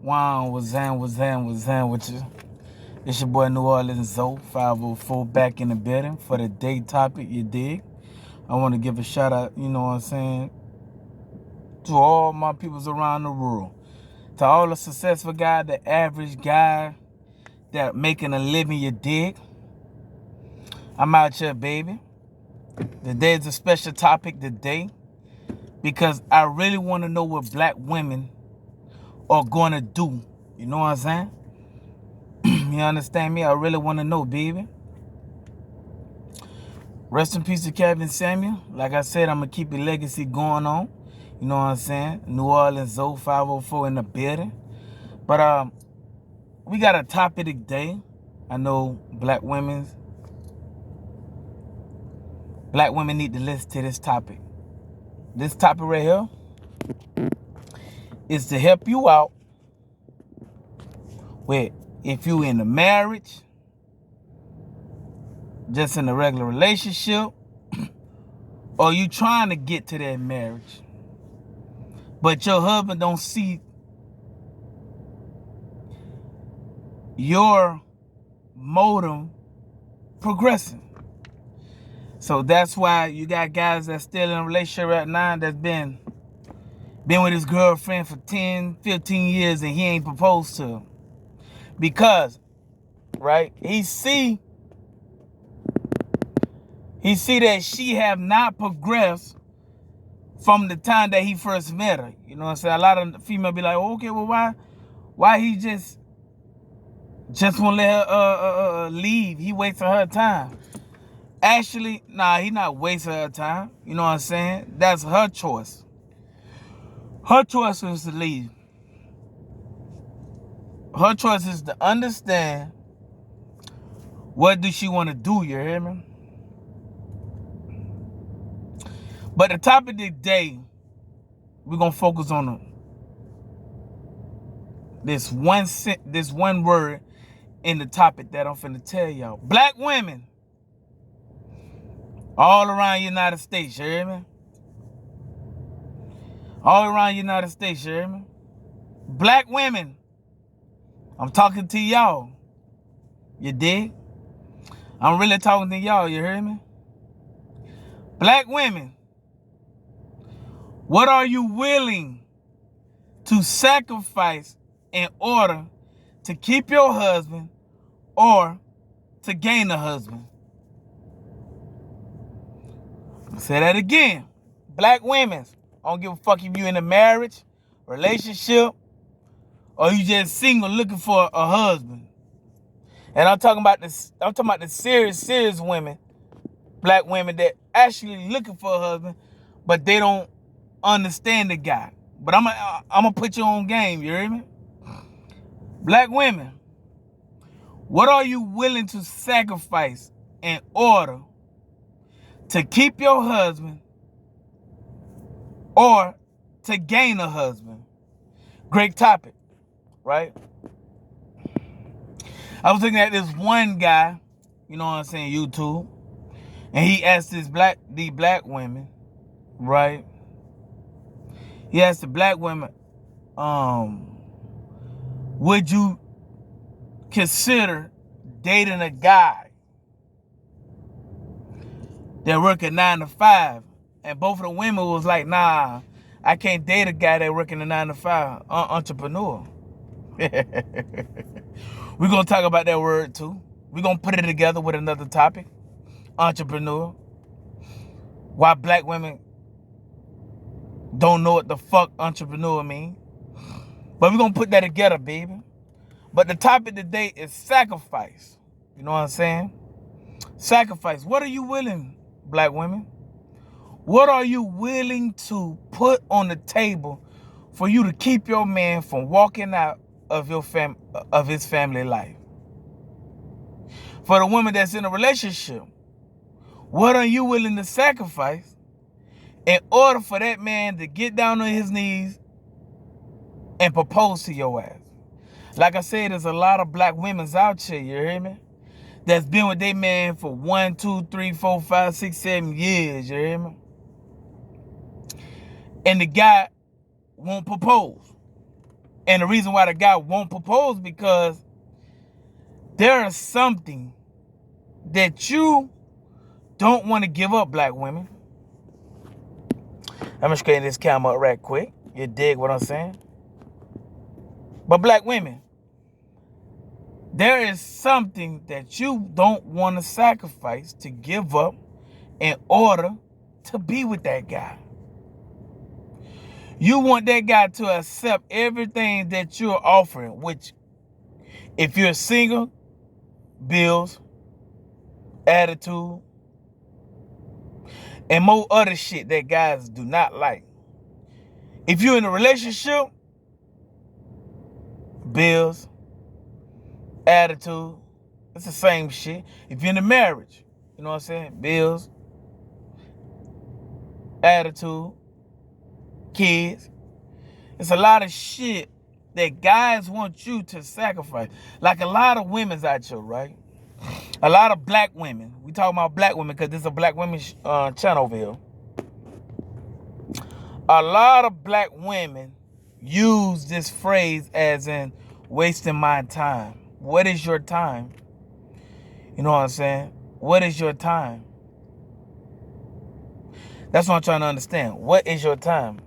Wow, what's in with you? It's your boy New Orleans Zoe 504 back in the building for the day topic, you dig? I want to give a shout out, you know what I'm saying, to all my peoples around the world. To all the successful guy, the average guy that making a living, you dig? I'm out here, baby. Today is a special topic today because I really want to know what black women are going to do. You know what I'm saying? You understand me? I really want to know, baby. Rest in peace to Kevin Samuel. Like I said, I'm going to keep the legacy going on. You know what I'm saying? New Orleans Zoe 504 in the building. But we got a topic today. I know black women need to listen to this topic. This topic right here is to help you out with if you in a marriage, just in a regular relationship, or you trying to get to that marriage, but your husband don't see your motive progressing. So that's why you got guys that's still in a relationship right now that's been with his girlfriend for 10, 15 years and he ain't proposed to her. Because, right, he see that she have not progressed from the time that he first met her. You know what I'm saying? A lot of females be like, okay, well, why he just won't let her leave? He wasting her time. Actually, nah, he not wasting her time. You know what I'm saying? That's her choice. Her choice is to leave. Her choice is to understand what do she want to do, you hear me? But the topic of the day, we're going to focus on this one word in the topic that I'm finna tell y'all. Black women all around the United States, you hear me? All around the United States, you hear me? Black women, I'm talking to y'all. You dig? I'm really talking to y'all, you hear me? Black women, what are you willing to sacrifice in order to keep your husband or to gain a husband? I'll say that again. Black women, I don't give a fuck if you in a marriage, relationship, or you just single looking for a husband. And I'm talking about the serious women, black women that actually looking for a husband, but they don't understand the guy. But I'm gonna put you on game, you hear me? Black women, what are you willing to sacrifice in order to keep your husband or to gain a husband? Great topic, right? I was looking at this one guy, you know what I'm saying, YouTube, and he asked the black women, right? He asked the black women, would you consider dating a guy that work a 9 to 5? And both of the women was like, nah, I can't date a guy that working a 9 to 5, entrepreneur. We're going to talk about that word too. We're going to put it together with another topic, entrepreneur. Why black women don't know what the fuck entrepreneur mean. But we're going to put that together, baby. But the topic today is sacrifice. You know what I'm saying? Sacrifice. What are you willing, black women? What are you willing to put on the table for you to keep your man from walking out of his family life? For the woman that's in a relationship, what are you willing to sacrifice in order for that man to get down on his knees and propose to your ass? Like I said, there's a lot of black women out here, you hear me? That's been with their man for 1, 2, 3, 4, 5, 6, 7 years, you hear me? And the guy won't propose. And the reason why the guy won't propose because there is something that you don't want to give up, black women. I'm gonna straighten this camera up right quick. You dig what I'm saying? But black women, there is something that you don't want to sacrifice to give up in order to be with that guy. You want that guy to accept everything that you're offering, which if you're single, bills, attitude, and more other shit that guys do not like. If you're in a relationship, bills, attitude, it's the same shit. If you're in a marriage, you know what I'm saying? Bills, attitude, kids. It's a lot of shit that guys want you to sacrifice. Like a lot of women's out here, right? A lot of black women. We talking about black women because this is a black women channel over here. A lot of black women use this phrase as in wasting my time. What is your time? You know what I'm saying? What is your time? That's what I'm trying to understand. What is your time?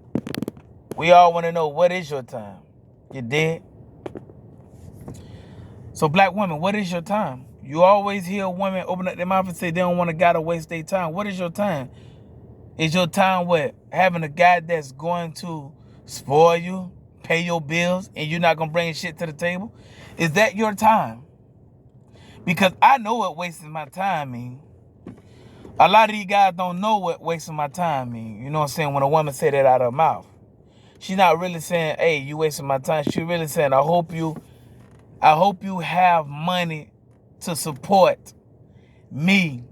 We all want to know, what is your time? You dig? So black women, what is your time? You always hear women open up their mouth and say they don't want a guy to waste their time. What is your time? Is your time what? Having a guy that's going to spoil you, pay your bills, and you're not going to bring shit to the table? Is that your time? Because I know what wasting my time means. A lot of these guys don't know what wasting my time means. You know what I'm saying? When a woman say that out of her mouth. She's not really saying, hey, you wasting my time. She's really saying, I hope you have money to support me.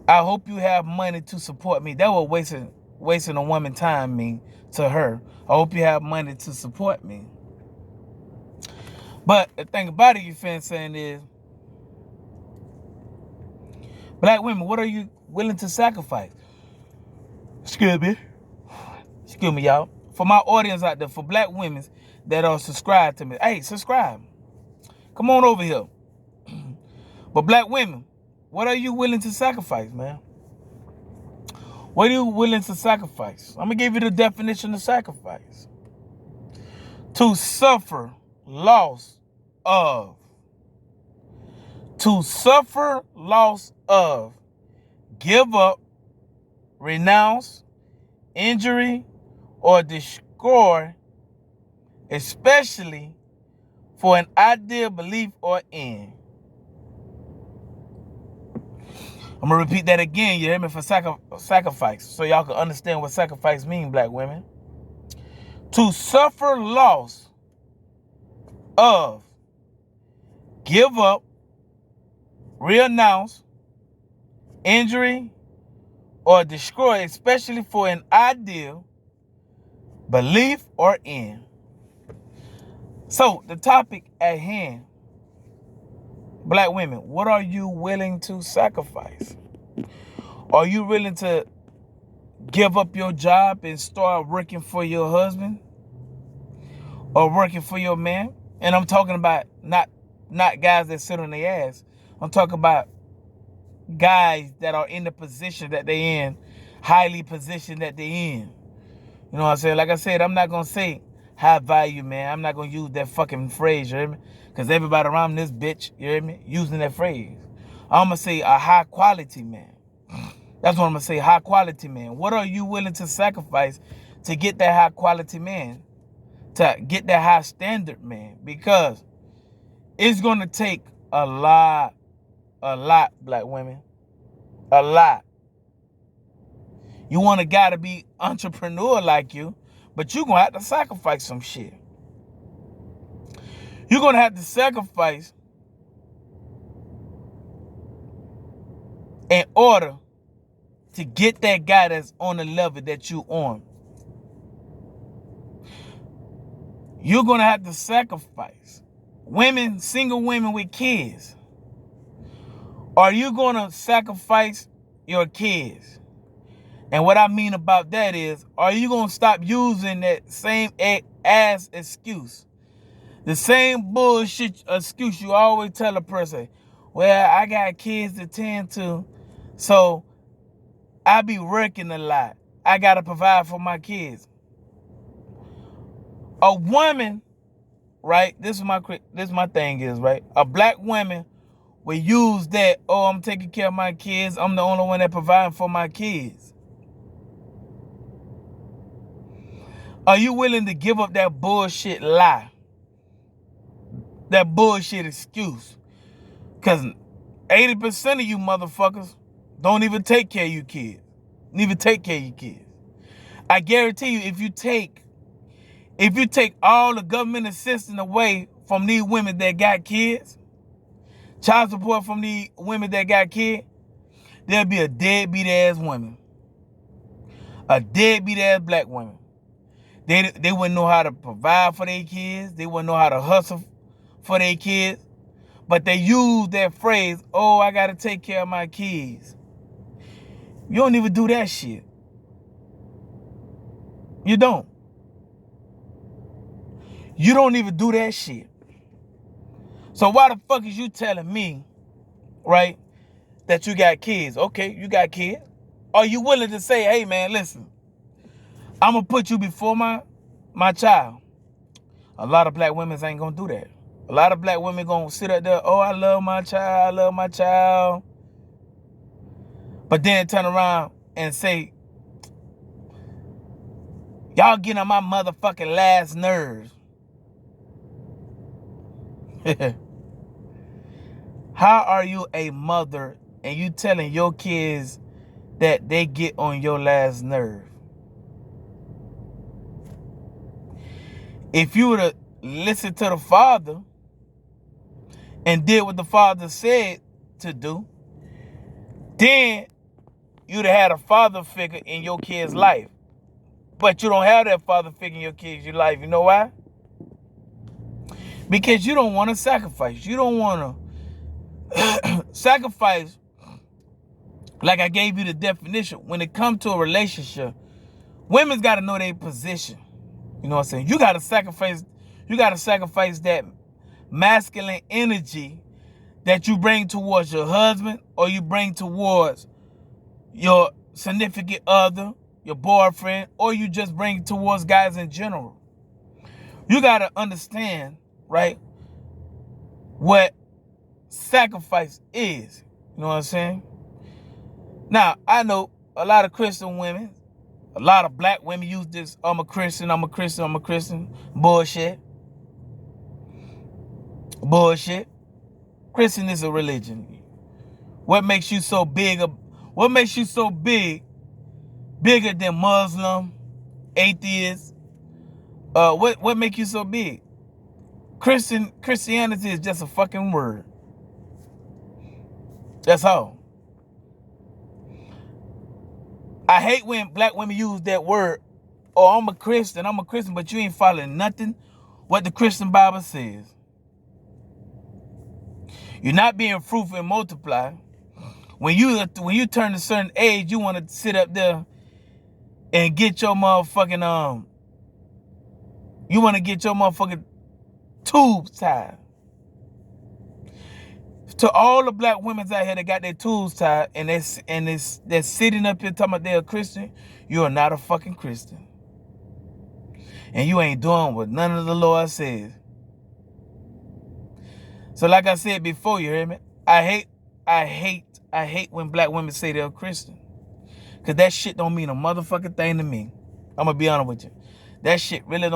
I hope you have money to support me. That what wasting a woman's time mean to her. I hope you have money to support me. But the thing about it, you feel saying is, black women, what are you willing to sacrifice? Excuse me, y'all. For my audience out there, for black women that are subscribed to me, hey, subscribe. Come on over here. But black women, what are you willing to sacrifice, man? What are you willing to sacrifice? I'm going to give you the definition of sacrifice. To suffer loss of. To suffer loss of. Give up, renounce, injury, or destroy, especially for an ideal, belief, or end. I'm going to repeat that again, you hear me, for sacrifice, so y'all can understand what sacrifice means, black women. To suffer loss of, give up, renounce, injury, or destroy, especially for an ideal, belief, or end. So, the topic at hand, black women, what are you willing to sacrifice? Are you willing to give up your job and start working for your husband? Or working for your man? And I'm talking about not guys that sit on their ass. I'm talking about guys that are in the position that they in, highly positioned that they in. You know what I'm saying? Like I said, I'm not going to say high value, man. I'm not going to use that fucking phrase, you hear me? Because everybody around this bitch, you hear me, using that phrase. I'm going to say a high quality man. That's what I'm going to say, high quality man. What are you willing to sacrifice to get that high quality man? To get that high standard man? Because it's going to take a lot, black women. A lot. You want a guy to be entrepreneur like you, but you're going to have to sacrifice some shit. You're going to have to sacrifice in order to get that guy that's on the level that you on. You're going to have to sacrifice. Women, single women with kids. Are you going to sacrifice your kids? And what I mean about that is, are you going to stop using that same ass excuse? The same bullshit excuse you always tell a person. Well, I got kids to tend to, so I be working a lot. I got to provide for my kids. A woman, right? This is my thing is, right? A black woman will use that, oh, I'm taking care of my kids. I'm the only one that providing for my kids. Are you willing to give up that bullshit lie? That bullshit excuse? Because 80% of you motherfuckers don't even take care of your kids. Don't even take care of your kids. I guarantee you, if you take all the government assistance away from these women that got kids, child support from these women that got kids, there'll be a deadbeat ass woman. A deadbeat ass black woman. They wouldn't know how to provide for their kids. They wouldn't know how to hustle for their kids. But they use that phrase, oh, I got to take care of my kids. You don't even do that shit. You don't. You don't even do that shit. So why the fuck is you telling me, right, that you got kids? Okay, you got kids. Are you willing to say, hey, man, listen, I'm going to put you before my child? A lot of black women ain't going to do that. A lot of black women going to sit up there, oh, I love my child, I love my child. But then turn around and say, y'all getting on my motherfucking last nerves. How are you a mother and you telling your kids that they get on your last nerve? If you would have listened to the father and did what the father said to do, then you'd have had a father figure in your kid's life. But you don't have that father figure in your kid's life. You know why? Because you don't want to sacrifice. You don't want to sacrifice. Like I gave you the definition. When it comes to a relationship, women's got to know their position. You know what I'm saying? You got to sacrifice that masculine energy that you bring towards your husband or you bring towards your significant other, your boyfriend, or you just bring towards guys in general. You got to understand, right, what sacrifice is. You know what I'm saying? Now, I know a lot of Christian women, a lot of black women use this, I'm a Christian, I'm a Christian, I'm a Christian. Bullshit. Bullshit. Christian is a religion. What makes you so big? What makes you so big? Bigger than Muslim, atheist? What makes you so big? Christianity is just a fucking word. That's all. I hate when black women use that word. Oh, I'm a Christian, but you ain't following nothing what the Christian Bible says. You're not being fruitful and multiply. When you turn a certain age, you want to sit up there and get your motherfucking you want to get your motherfucking tubes tied. To all the black women out here that got their tubes tied and they're sitting up here talking about they're a Christian, you are not a fucking Christian. And you ain't doing what none of the Lord says. So like I said before, you hear me? I hate when black women say they're a Christian. Cause that shit don't mean a motherfucking thing to me. I'm gonna be honest with you. That shit really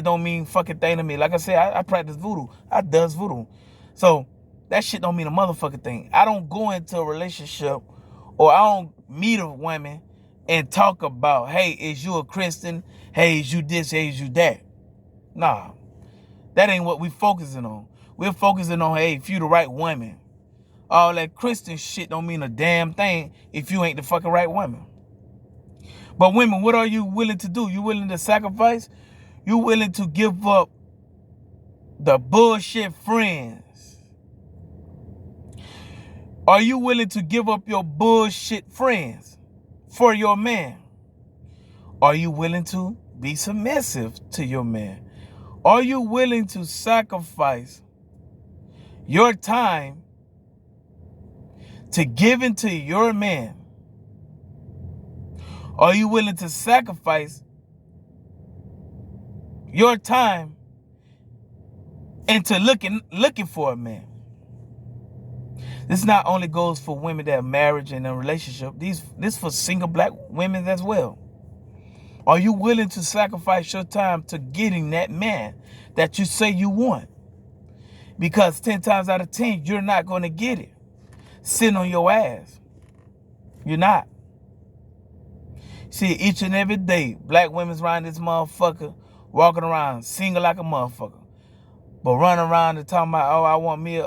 don't mean fucking thing to me. Like I said, I practice voodoo. I does voodoo. So that shit don't mean a motherfucking thing. I don't go into a relationship or I don't meet a woman and talk about, hey, is you a Christian? Hey, is you this? Hey, is you that? Nah. That ain't what we focusing on. We're focusing on, hey, if you the right woman. All that Christian shit don't mean a damn thing if you ain't the fucking right woman. But women, what are you willing to do? You willing to sacrifice? You willing to give up the bullshit friends? Are you willing to give up your bullshit friends for your man? Are you willing to be submissive to your man? Are you willing to sacrifice your time to give into your man? Are you willing to sacrifice your time into looking for a man? This not only goes for women that are married and in a relationship. This for single black women as well. Are you willing to sacrifice your time to getting that man that you say you want? Because 10 times out of 10, you're not going to get it sitting on your ass. You're not. See, each and every day, black women's around this motherfucker, walking around, single like a motherfucker, but running around and talking about, oh, I want me a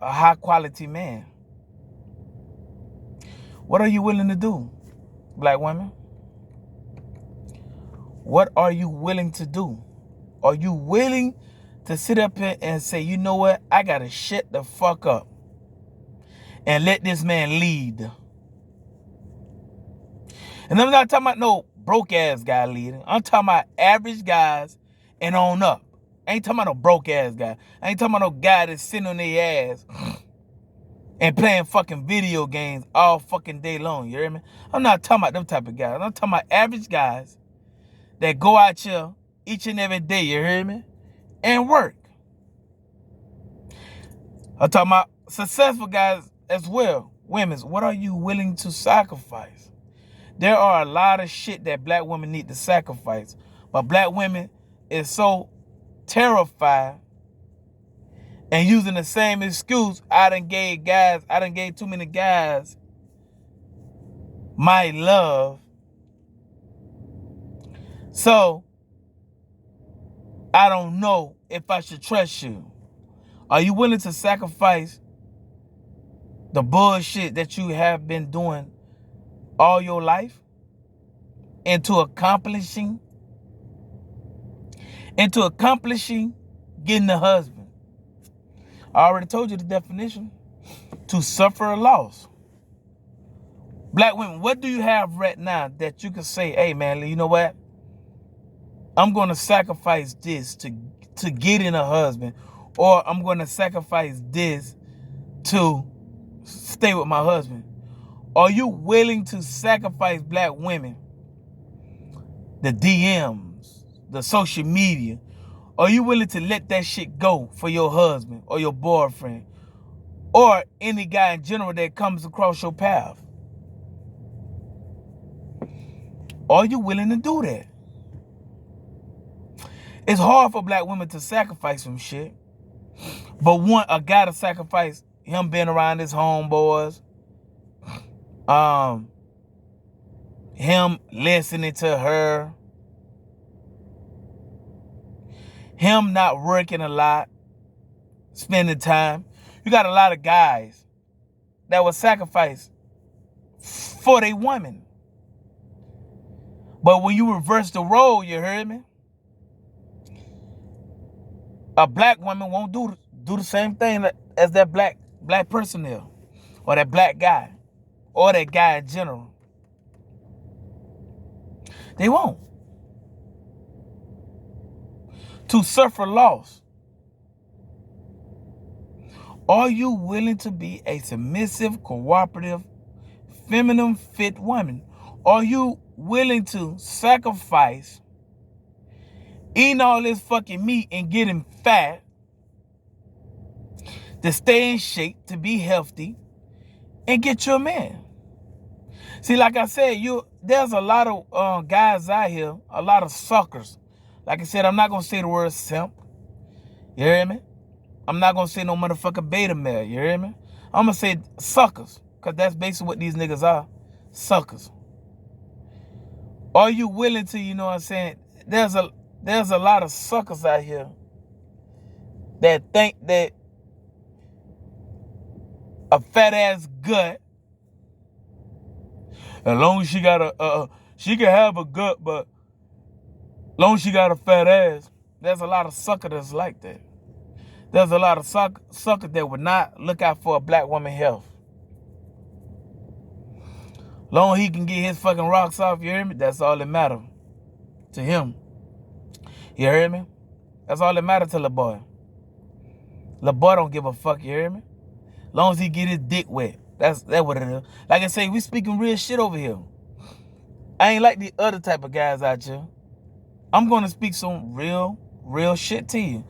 high quality man. What are you willing to do, black women? What are you willing to do? Are you willing to sit up here and say, you know what? I got to shut the fuck up and let this man lead? And I'm not talking about no broke ass guy leading. I'm talking about average guys and on up. I ain't talking about no broke ass guy. I ain't talking about no guy that's sitting on their ass and playing fucking video games all fucking day long. You hear me? I'm not talking about them type of guys. I'm talking about average guys that go out here each and every day, you hear me, and work. I'm talking about successful guys as well. Women's, what are you willing to sacrifice? There are a lot of shit that black women need to sacrifice, but black women is so terrified and using the same excuse. I done gave too many guys my love, so I don't know if I should trust you. Are you willing to sacrifice the bullshit that you have been doing all your life into accomplishing getting a husband? I already told you the definition. To suffer a loss. Black women, what do you have right now that you can say, hey man, you know what? I'm going to sacrifice this to get in a husband, or I'm going to sacrifice this to stay with my husband. Are you willing to sacrifice, black women, the DMs, the social media? Are you willing to let that shit go for your husband or your boyfriend or any guy in general that comes across your path? Are you willing to do that? It's hard for black women to sacrifice some shit, but a guy to sacrifice him being around his homeboys, him listening to her, him not working a lot, spending time. You got a lot of guys that will sacrifice for their woman. But when you reverse the role, you heard me? A black woman won't do the same thing as that black person there, or that black guy, or that guy in general. They won't. To suffer loss. Are you willing to be a submissive, cooperative, feminine fit woman? Are you willing to sacrifice eating all this fucking meat and getting fat to stay in shape, to be healthy, and get your man? See, like I said, there's a lot of guys out here, a lot of suckers. Like I said, I'm not going to say the word simp. You hear me? I'm not going to say no motherfucking beta male. You hear me? I'm going to say suckers, because that's basically what these niggas are. Suckers. Are you willing to, you know what I'm saying? There's a lot of suckers out here that think that a fat ass gut, as long as she got she can have a gut, but as long as she got a fat ass, there's a lot of suckers that's like that. There's a lot of suckers that would not look out for a black woman's health. Long as he can get his fucking rocks off, you hear me? That's all that matters to him. You hear me? That's all that matters to LaBoy. LaBoy don't give a fuck, you hear me? Long as he get his dick wet. That's what it is. Like I say, we speaking real shit over here. I ain't like the other type of guys out here. I'm going to speak some real shit to you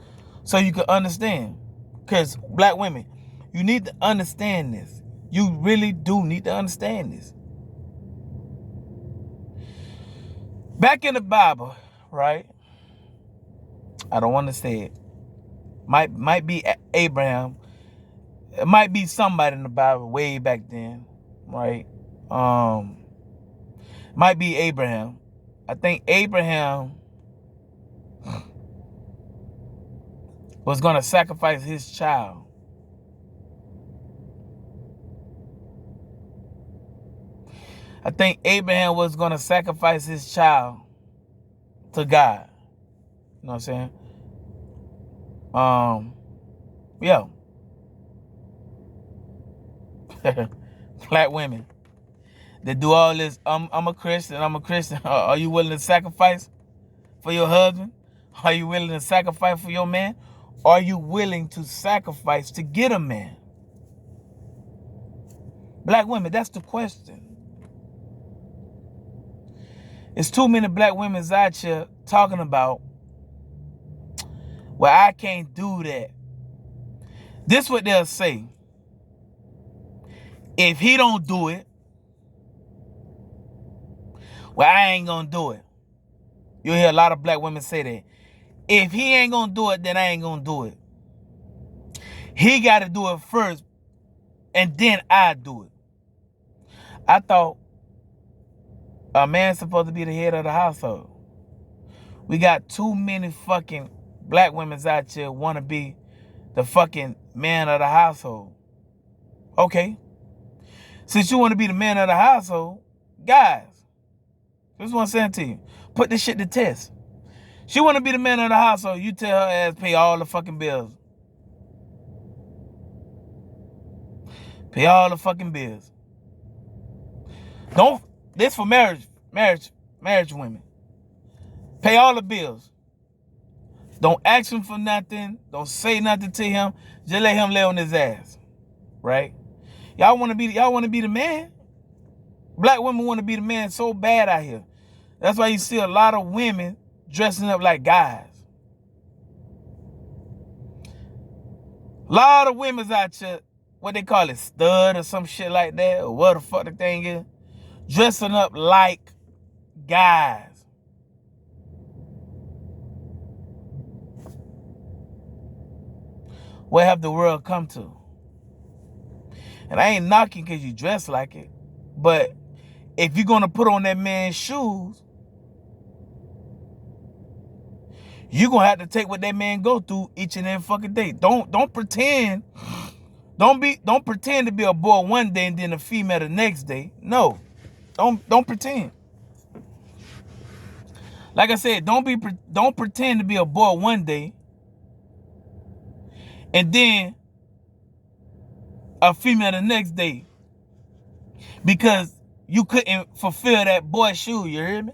so you can understand. Because black women, you need to understand this. You really do need to understand this. Back in the Bible, right? I don't want to say it. Might be Abraham. It might be somebody in the Bible way back then, right? Might be Abraham. I think Abraham was going to sacrifice his child. I think Abraham was going to sacrifice his child to God. You know what I'm saying? Yeah. Black women that do all this. I'm a Christian. Are you willing to sacrifice for your husband? Are you willing to sacrifice for your man? Are you willing to sacrifice to get a man? Black women, that's the question. It's too many black women out here talking about, well, I can't do that. This what they'll say. If he don't do it, well, I ain't gonna do it. You'll hear a lot of black women say that. If he ain't gonna do it, then I ain't gonna do it. He gotta do it first, and then I do it. I thought a man's supposed to be the head of the household. We got too many fucking black women out here wanna be the fucking man of the household. Okay. Since you want to be the man of the household, guys, this is what I'm saying to you. Put this shit to test. She want to be the man of the household. You tell her ass pay all the fucking bills. Pay all the fucking bills. This for marriage women. Pay all the bills. Don't ask him for nothing. Don't say nothing to him. Just let him lay on his ass. Right? Y'all want to be the man. Black women want to be the man so bad out here. That's why you see a lot of women dressing up like guys. A lot of women's out here, what they call it, stud or some shit like that, or what the fuck the thing is, dressing up like guys. What have the world come to? And I ain't knocking because you dress like it, but if you're going to put on that man's shoes, you're going to have to take what that man go through each and every fucking day. Don't pretend. Don't pretend to be a boy one day and then a female the next day. No. Don't pretend. Like I said, don't pretend to be a boy one day and then a female the next day because you couldn't fulfill that boy's shoe. You hear me?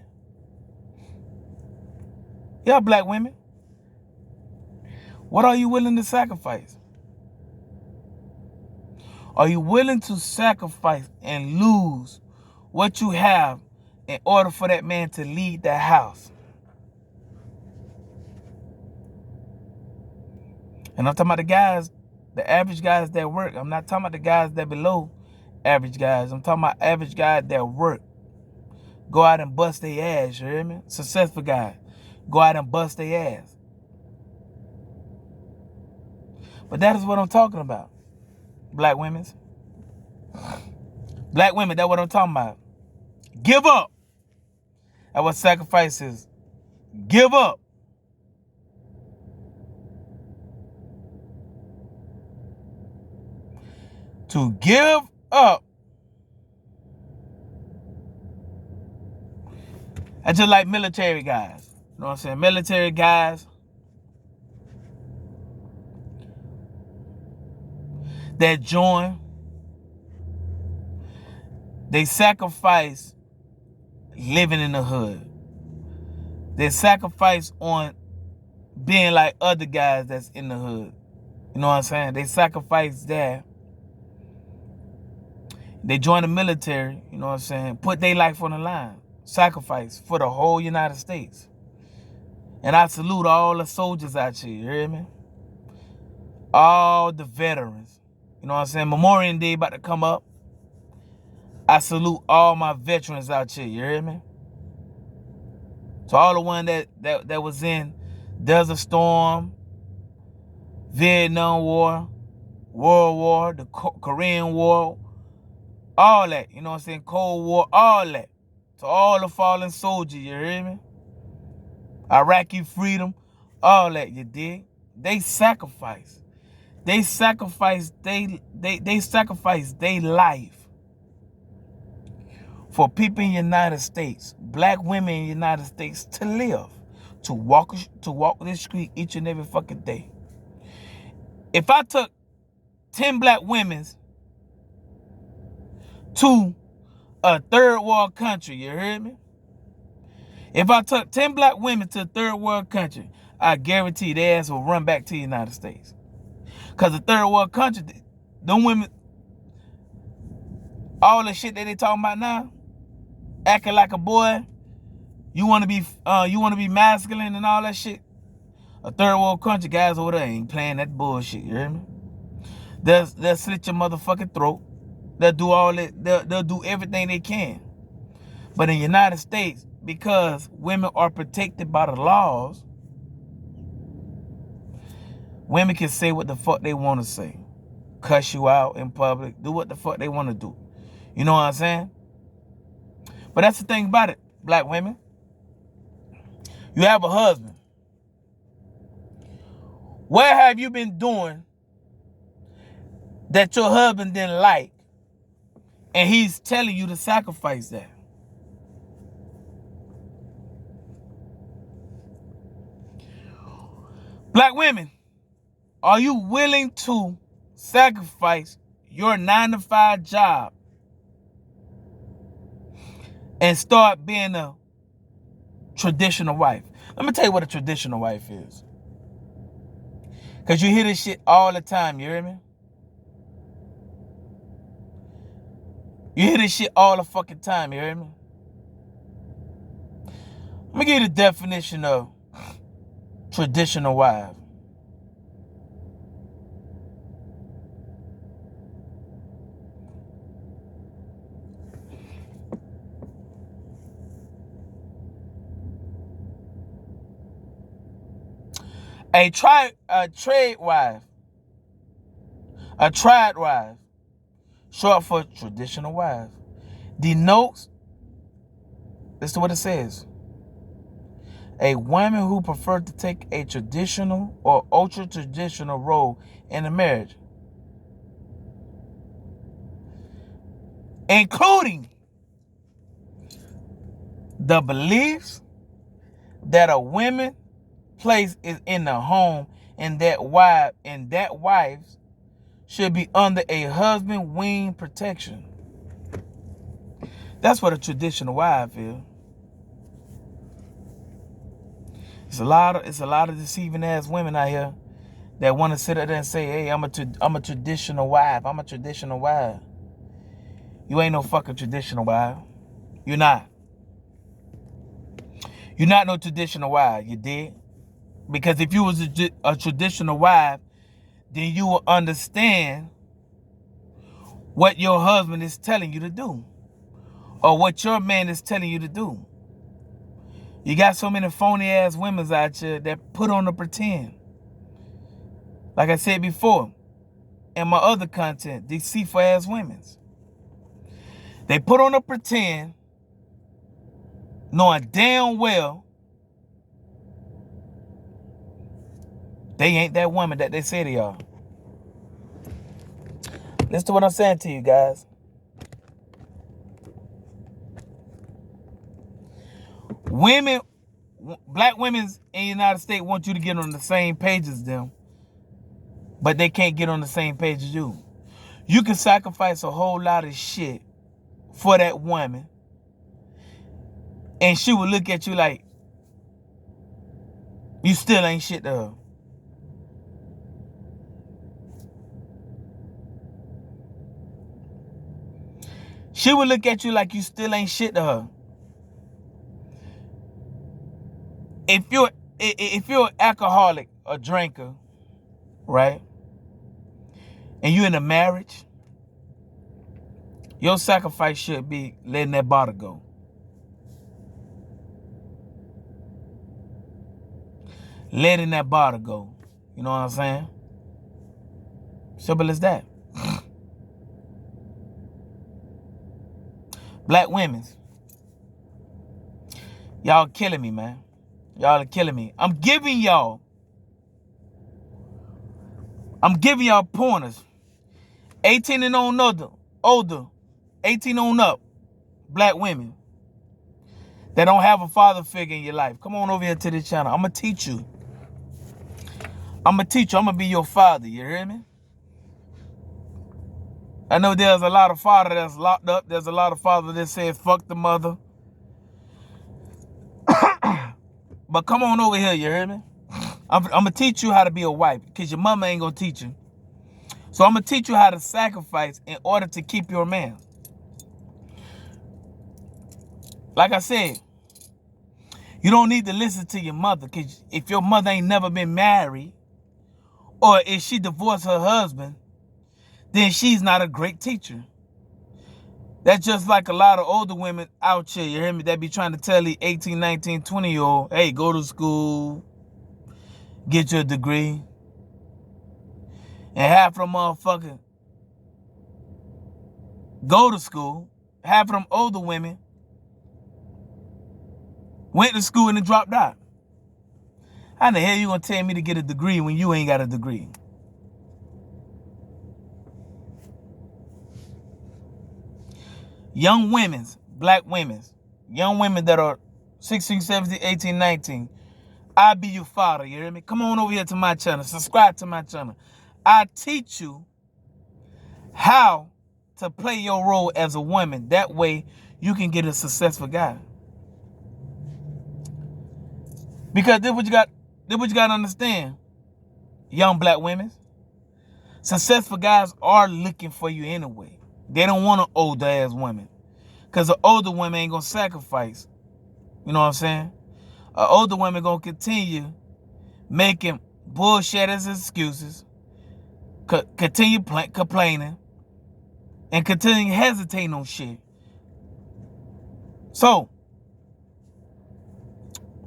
Yeah, black women. What are you willing to sacrifice? Are you willing to sacrifice and lose what you have in order for that man to lead that house? And I'm talking about the guys, the average guys that work. I'm not talking about the guys that below average guys. I'm talking about average guys that work. Go out and bust their ass, you hear me? Successful guys. Go out and bust their ass. But that is what I'm talking about. Black women. Black women, that's what I'm talking about. Give up. That's what sacrifice is. Give up. To give up. I just like military guys. You know what I'm saying? Military guys that join They sacrifice living in the hood. They sacrifice on being like other guys that's in the hood. You know what I'm saying? They sacrifice that. They join the military, you know what I'm saying? Put their life on the line. Sacrifice for the whole United States. And I salute all the soldiers out here, you hear me? All the veterans. You know what I'm saying? Memorial Day about to come up. I salute all my veterans out here, you hear me? So all the one that was in Desert Storm, Vietnam War, World War, the Korean War, all that, you know what I'm saying? Cold War, all that. To all the fallen soldiers, you hear me? Iraqi freedom, all that, you dig? They sacrifice. They sacrifice they sacrifice their life for people in the United States, black women in the United States to live, to walk this street each and every fucking day. If I took 10 black women to a third world country, you heard me? If I took 10 black women to a third world country, I guarantee their ass will run back to the United States. Because the third world country, them women, all the shit that they talking about now, acting like a boy, you want to be masculine and all that shit. A third world country, guys over there ain't playing that bullshit, you hear me? They'll slit your motherfucking throat. They'll do all that. They'll do everything they can. But in the United States, because women are protected by the laws, women can say what the fuck they want to say. Cuss you out in public. Do what the fuck they want to do. You know what I'm saying? But that's the thing about it, black women. You have a husband. What have you been doing that your husband didn't like, and he's telling you to sacrifice that? Black women, are you willing to sacrifice your 9-to-5 job and start being a traditional wife? Let me tell you what a traditional wife is. Because you hear this shit all the time, you hear me? You hear this shit all the fucking time, you hear me? Let me give you the definition of traditional wife. A trade wife, a triad wife, short for traditional wife, denotes, this is what it says, a woman who preferred to take a traditional or ultra-traditional role in a marriage, including the beliefs that a woman place is in the home, and that wives should be under a husband wing protection. That's what a traditional wife is. It's a lot of deceiving ass women out here that want to sit there and say, "Hey, I'm a traditional wife. I'm a traditional wife." You ain't no fucking traditional wife. You're not. You're not no traditional wife. You dig? Because if you was a traditional wife, then you will understand what your husband is telling you to do, or what your man is telling you to do. You got so many phony ass women out here that put on the pretend. Like I said before, in my other content, deceitful ass women. They put on a pretend, knowing damn well they ain't that woman that they say they are. Listen to what I'm saying to you guys. Women, black women in the United States want you to get on the same page as them, but they can't get on the same page as you. You can sacrifice a whole lot of shit for that woman, and she would look at you like you still ain't shit to her. She would look at you like you still ain't shit to her. If you're an alcoholic or drinker, right, and you're in a marriage, your sacrifice should be letting that bottle go. Letting that bottle go. You know what I'm saying? Simple as that. Black women, y'all killing me, man. Y'all are killing me. I'm giving y'all pointers. 18 and older, 18 on up, black women that don't have a father figure in your life. Come on over here to this channel. I'm going to teach you. I'm going to be your father. You hear me? I know there's a lot of father that's locked up. There's a lot of father that says, fuck the mother. But come on over here, you hear me? I'm going to teach you how to be a wife because your mama ain't going to teach you. So I'm going to teach you how to sacrifice in order to keep your man. Like I said, you don't need to listen to your mother because if your mother ain't never been married or if she divorced her husband, then she's not a great teacher. That's just like a lot of older women out here, you hear me, that be trying to tell the 18, 19, 20-year-old, hey, go to school, get your degree. And half of them motherfuckers go to school. Half of them older women went to school and then dropped out. How the hell you gonna tell me to get a degree when you ain't got a degree? Young women, black women, young women that are 16, 17, 18, 19, I'll be your father, you hear me? Come on over here to my channel. Subscribe to my channel. I teach you how to play your role as a woman. That way you can get a successful guy. Because this what you got to understand, young black women. Successful guys are looking for you anyway. They don't want an older ass woman. Because an older woman ain't going to sacrifice. You know what I'm saying? An older woman going to continue making bullshit as excuses. Continue complaining. And continue hesitating on shit. So,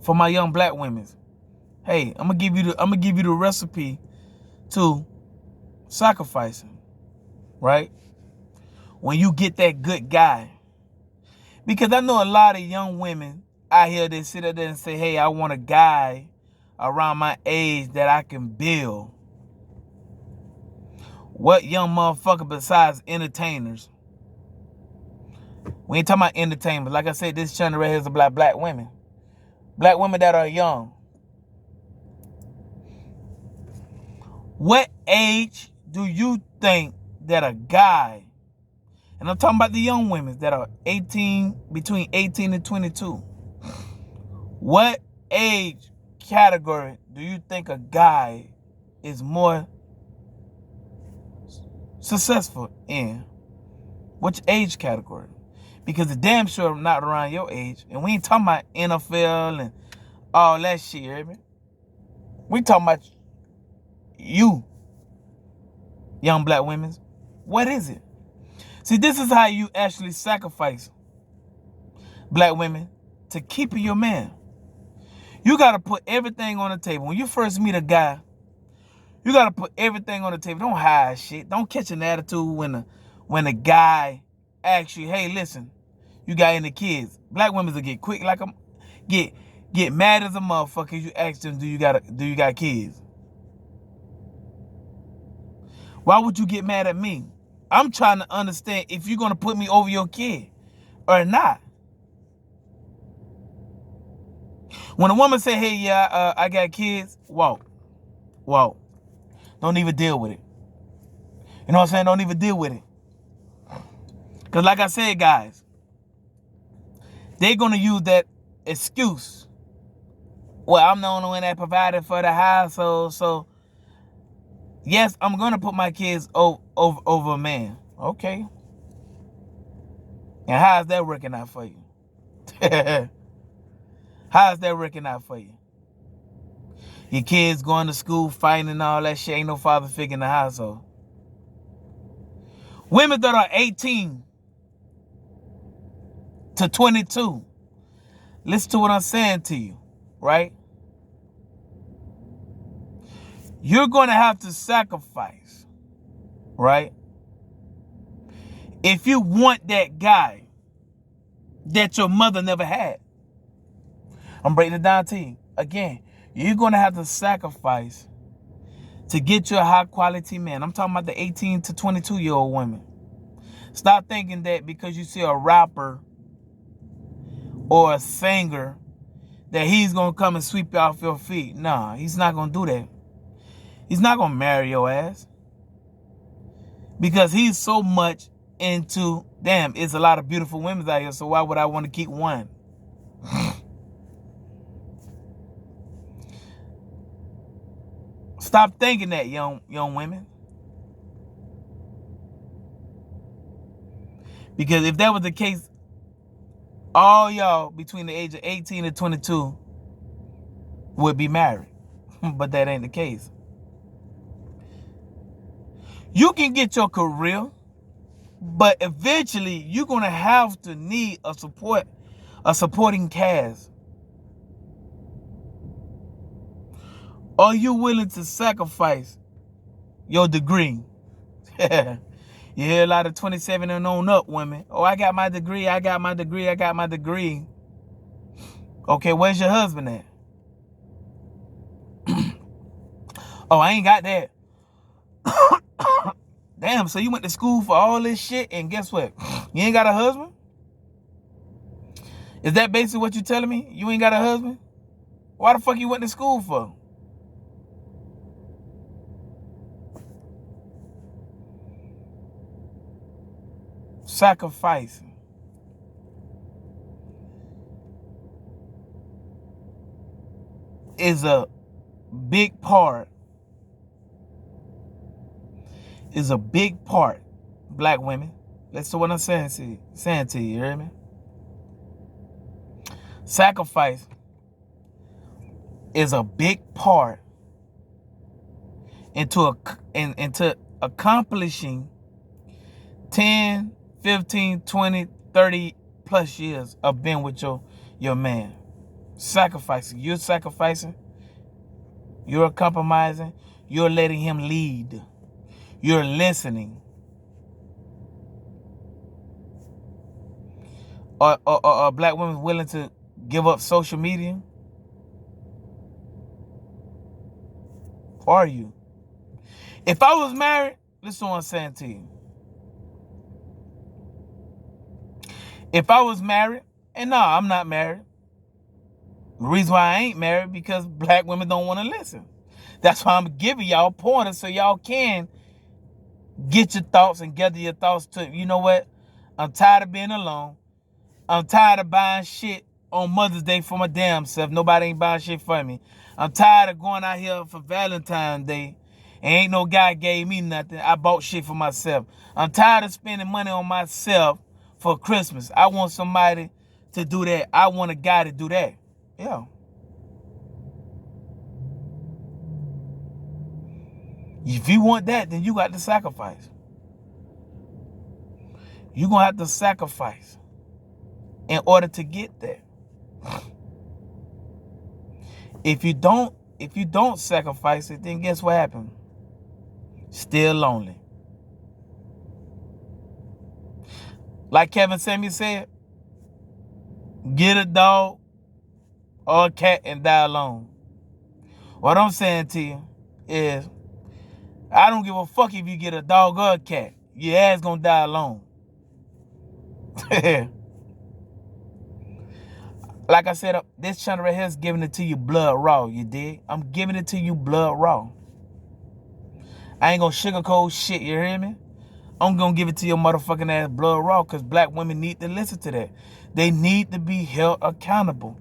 for my young black women, hey, I'm gonna give you the recipe to sacrificing, right? When you get that good guy. Because I know a lot of young women out here that sit up there and say, hey, I want a guy around my age that I can build. What young motherfucker besides entertainers? We ain't talking about entertainment. Like I said, this channel right here is about black women. Black women that are young. What age do you think that a guy, and I'm talking about the young women that are between 18 and 22. What age category do you think a guy is more successful in? Which age category? Because the damn sure I'm not around your age. And we ain't talking about NFL and all that shit, you hear me? We talking about you, young black women. What is it? See, this is how you actually sacrifice, black women, to keeping your man. You got to put everything on the table. When you first meet a guy, you got to put everything on the table. Don't hide shit. Don't catch an attitude when a guy asks you, hey, listen, you got any kids? Black women will get quick like get mad as a motherfucker. You ask them, do you got kids? Why would you get mad at me? I'm trying to understand if you're going to put me over your kid or not. When a woman say, hey, yeah, I got kids, walk. Don't even deal with it. You know what I'm saying? Don't even deal with it. Because like I said, guys, they're going to use that excuse. Well, I'm the only one that provided for the household, so yes, I'm going to put my kids over a man. Okay. And how's that working out for you? How's that working out for you? Your kids going to school, fighting and all that shit. Ain't no father figure in the household. Women that are 18 to 22. Listen to what I'm saying to you, right? You're going to have to sacrifice, right? If you want that guy that your mother never had. I'm breaking it down to you. Again, you're going to have to sacrifice to get you a high quality man. I'm talking about the 18 to 22-year-old women. Stop thinking that because you see a rapper or a singer that he's going to come and sweep you off your feet. Nah, he's not going to do that. He's not going to marry your ass. Because he's so much into, damn, it's a lot of beautiful women out here, so why would I want to keep one? Stop thinking that, young women. Because if that was the case, all y'all between the age of 18 and 22 would be married. But that ain't the case. You can get your career, but eventually you're going to have to need a supporting cast. Are you willing to sacrifice your degree? You hear a lot of 27 and on up women. Oh, I got my degree, I got my degree, I got my degree. Okay, where's your husband at? Oh, I ain't got that. Damn, so you went to school for all this shit and guess what? You ain't got a husband? Is that basically what you telling me? You ain't got a husband? Why the fuck you went to school for? Sacrificing is a big part. Black women. Listen to what I'm saying to you, you hear me? Sacrifice is a big part into accomplishing 10, 15, 20, 30 plus years of being with your man. Sacrificing. You're sacrificing. You're compromising. You're letting him lead. You're listening. Are black women willing to give up social media? Are you? If I was married, listen to what I'm saying to you. If I was married, and no, I'm not married. The reason why I ain't married, because black women don't want to listen. That's why I'm giving y'all pointers so y'all can get your thoughts and gather your thoughts to, you know what? I'm tired of being alone. I'm tired of buying shit on Mother's Day for my damn self. Nobody ain't buying shit for me. I'm tired of going out here for Valentine's Day and ain't no guy gave me nothing. I bought shit for myself. I'm tired of spending money on myself for Christmas. I want somebody to do that. I want a guy to do that. Yeah. If you want that, then you got to sacrifice. You're going to have to sacrifice in order to get that. If you don't sacrifice it, then guess what happens? Still lonely. Like Kevin Samuels said, get a dog or a cat and die alone. What I'm saying to you is, I don't give a fuck if you get a dog or a cat. Your ass gonna die alone. Like I said, this channel right here is giving it to you blood raw, you dig? I'm giving it to you blood raw. I ain't gonna sugarcoat shit, you hear me? I'm gonna give it to your motherfucking ass blood raw, because black women need to listen to that. They need to be held accountable.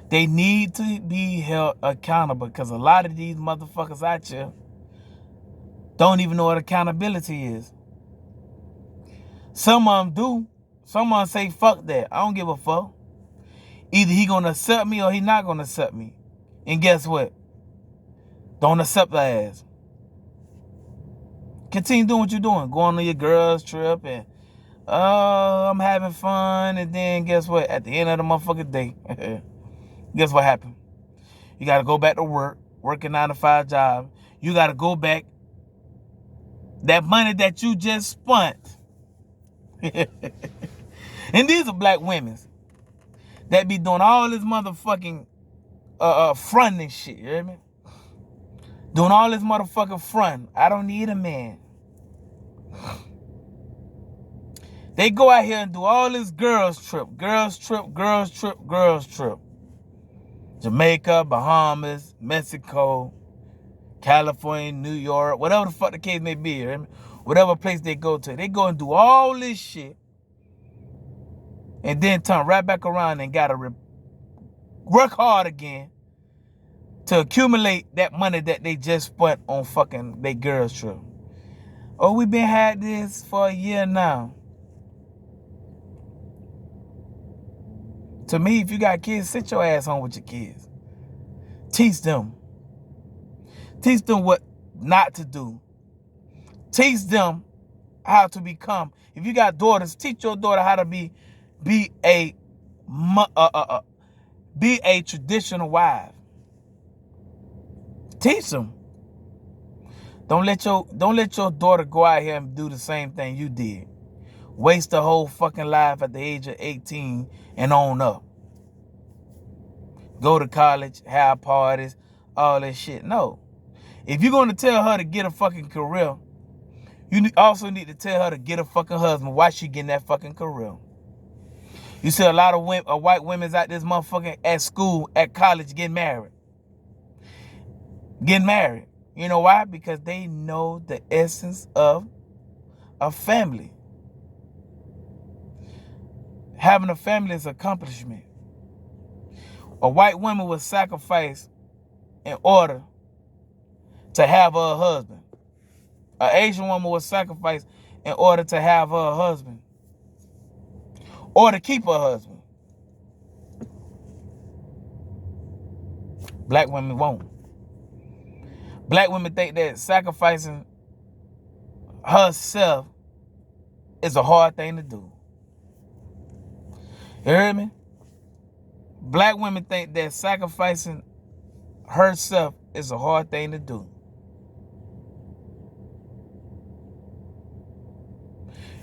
They need to be held accountable, because a lot of these motherfuckers out here don't even know what accountability is. Some of them do. Some of them say, fuck that. I don't give a fuck. Either he gonna accept me or he not gonna accept me. And guess what? Don't accept the ass. Continue doing what you're doing. Going on your girls trip and I'm having fun. And then guess what? At the end of the motherfucking day, guess what happened? You gotta go back to work, work a 9-to-5 job. You gotta go back. That money that you just spent. And these are black women that be doing all this motherfucking fronting shit, you hear me? Doing all this motherfucking front. I don't need a man. They go out here and do all this girls trip. Jamaica, Bahamas, Mexico, California, New York, whatever the fuck the case may be, you hear me? Whatever place they go to. They go and do all this shit. And then turn right back around and gotta work hard again to accumulate that money that they just spent on fucking their girls trip. Oh, we been had this for a year now. To me, if you got kids, sit your ass home with your kids. Teach them. Teach them what not to do. Teach them how to become. If you got daughters, teach your daughter how to be a traditional wife. Teach them. Don't let your daughter go out here and do the same thing you did. Waste the whole fucking life at the age of 18 and on up. Go to college, have parties, all that shit. No. If you're gonna tell her to get a fucking career, you also need to tell her to get a fucking husband while she getting that fucking career. You see a lot of white women's out this motherfucking at school, at college, getting married. Getting married. You know why? Because they know the essence of a family. Having a family is an accomplishment. A white woman will sacrifice in order to have her husband. An Asian woman will sacrifice in order to have her husband. Or to keep her husband. Black women won't. Black women think that sacrificing herself is a hard thing to do. You hear me? Black women think that sacrificing herself is a hard thing to do.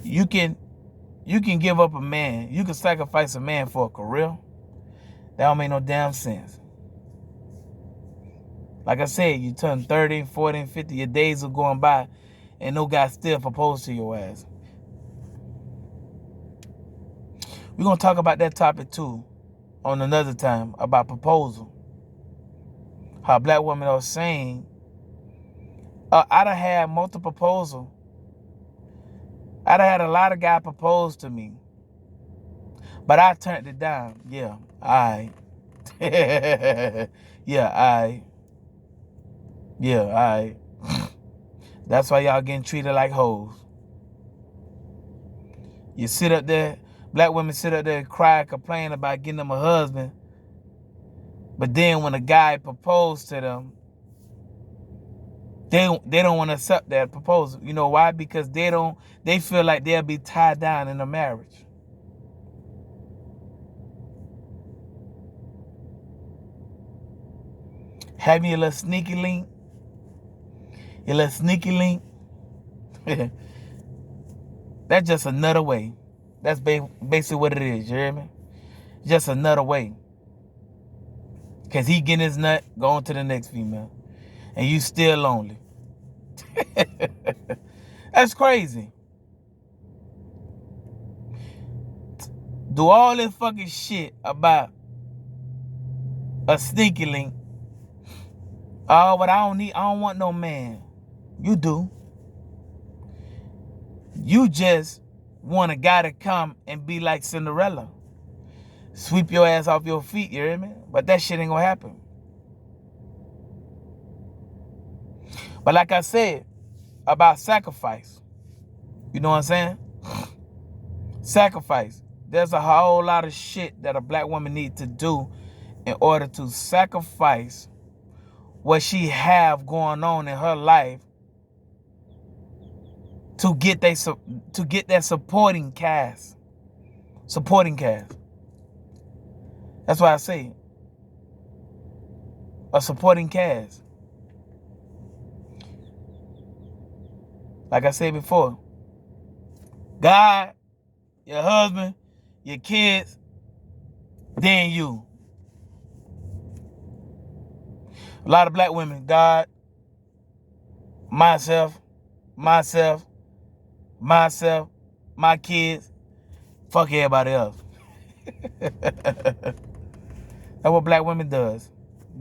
You can give up a man. You can sacrifice a man for a career. That don't make no damn sense. Like I said, you turn 30, 40, 50, your days are going by, and no guy still proposed to your ass. We're going to talk about that topic too on another time, about proposal. How black women are saying, I done had multiple proposals. I done had a lot of guys propose to me, but I turned it down. Yeah, I. That's why y'all getting treated like hoes. You sit up there, black women sit up there and cry, complain about getting them a husband, but then when a guy proposed to them, they don't want to accept that proposal. You know why? Because they feel like they'll be tied down in a marriage. Having your little sneaky link. That's just another way. That's basically what it is, you hear me? Just another way. Because he getting his nut, going to the next female. And you still lonely. That's crazy. Do all this fucking shit about a sneaky link. Oh, but I don't want no man. You do. You just want a guy to come and be like Cinderella. Sweep your ass off your feet, you hear me? But that shit ain't gonna happen. But like I said about sacrifice, you know what I'm saying? Sacrifice. There's a whole lot of shit that a black woman needs to do in order to sacrifice what she have going on in her life to get that supporting cast. Supporting cast. That's why I say a supporting cast. Like I said before, God, your husband, your kids, then you. A lot of black women, God, myself, my kids, fuck everybody else. That's what black women does.